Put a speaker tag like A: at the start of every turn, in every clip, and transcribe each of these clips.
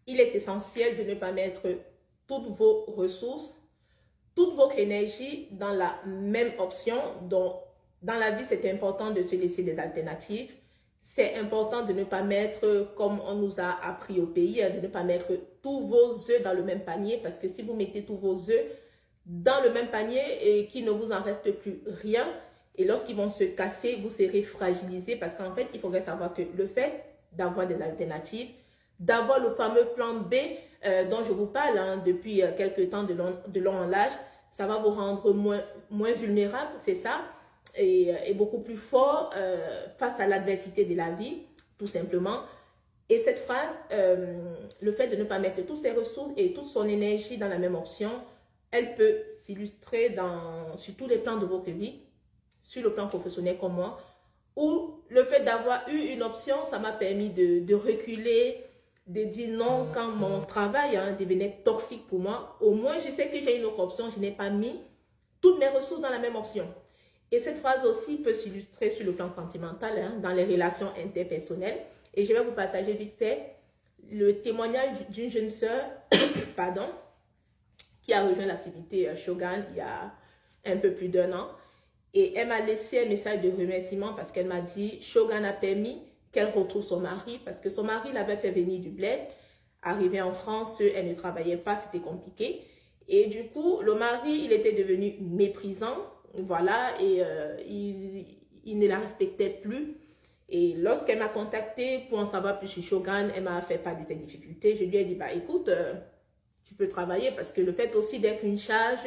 A: il est essentiel de ne pas mettre toutes vos ressources, toute votre énergie dans la même option. Donc, dans la vie, c'est important de se laisser des alternatives. C'est important de ne pas mettre, comme on nous a appris au pays, de ne pas mettre tous vos œufs dans le même panier, parce que si vous mettez tous vos œufs dans le même panier et qu'il ne vous en reste plus rien, et lorsqu'ils vont se casser, vous serez fragilisé, parce qu'en fait, il faudrait savoir que le fait d'avoir des alternatives, d'avoir le fameux plan B dont je vous parle depuis quelques temps de long en large, ça va vous rendre moins vulnérable, c'est ça, et beaucoup plus fort face à l'adversité de la vie, tout simplement. Et cette phrase, le fait de ne pas mettre toutes ses ressources et toute son énergie dans la même option, elle peut s'illustrer sur tous les plans de votre vie, sur le plan professionnel comme moi, où le fait d'avoir eu une option, ça m'a permis de reculer, de dire non quand mon travail devenait toxique pour moi. Au moins, je sais que j'ai une autre option, je n'ai pas mis toutes mes ressources dans la même option. Et cette phrase aussi peut s'illustrer sur le plan sentimental, dans les relations interpersonnelles. Et je vais vous partager vite fait le témoignage d'une jeune sœur, pardon, qui a rejoint l'activité Shogun il y a un peu plus d'1 an. Et elle m'a laissé un message de remerciement parce qu'elle m'a dit, Shogun a permis qu'elle retrouve son mari parce que son mari l'avait fait venir du bled. Arrivée en France, elle ne travaillait pas, c'était compliqué. Et du coup, le mari, il était devenu méprisant, voilà, et il ne la respectait plus. Et lorsqu'elle m'a contactée pour en savoir plus sur Shogun, elle m'a fait part de ses difficultés. Je lui ai dit, bah écoute, tu peux travailler parce que le fait aussi d'être une charge,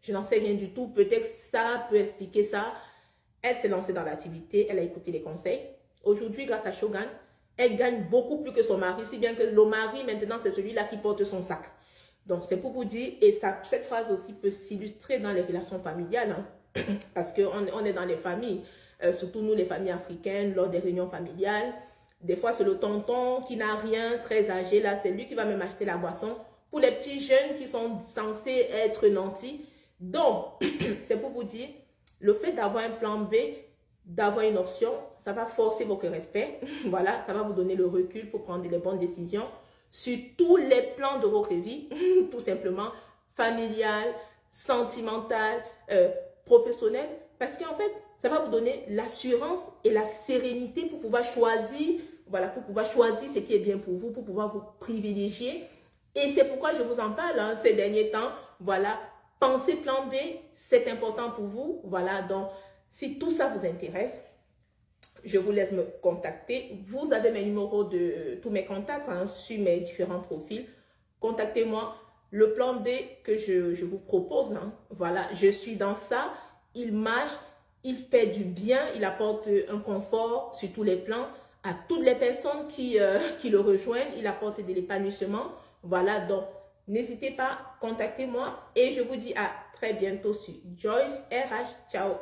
A: je n'en sais rien du tout, peut-être ça peut expliquer ça. Elle s'est lancée dans l'activité, elle a écouté les conseils. Aujourd'hui, grâce à Shogun, elle gagne beaucoup plus que son mari, si bien que le mari, maintenant, c'est celui-là qui porte son sac. Donc, c'est pour vous dire, et ça, cette phrase aussi peut s'illustrer dans les relations familiales, parce qu'on est dans les familles, surtout nous, les familles africaines, lors des réunions familiales. Des fois, c'est le tonton qui n'a rien, très âgé, là, c'est lui qui va même acheter la boisson pour les petits jeunes qui sont censés être nantis. Donc, c'est pour vous dire, le fait d'avoir un plan B, d'avoir une option, ça va forcer votre respect. Voilà, ça va vous donner le recul pour prendre les bonnes décisions sur tous les plans de votre vie, tout simplement, familial, sentimental, professionnel. Parce qu'en fait, ça va vous donner l'assurance et la sérénité pour pouvoir choisir, voilà, pour pouvoir choisir ce qui est bien pour vous, pour pouvoir vous privilégier. Et c'est pourquoi je vous en parle ces derniers temps. Voilà, pensez plan B, c'est important pour vous. Voilà, donc si tout ça vous intéresse, je vous laisse me contacter. Vous avez mes numéros de tous mes contacts sur mes différents profils. Contactez-moi. Le plan B que je vous propose, voilà, je suis dans ça. Il marche, il fait du bien, il apporte un confort sur tous les plans à toutes les personnes qui le rejoignent. Il apporte de l'épanouissement. Voilà, donc n'hésitez pas, contactez-moi et je vous dis à très bientôt sur Joyce RH. Ciao!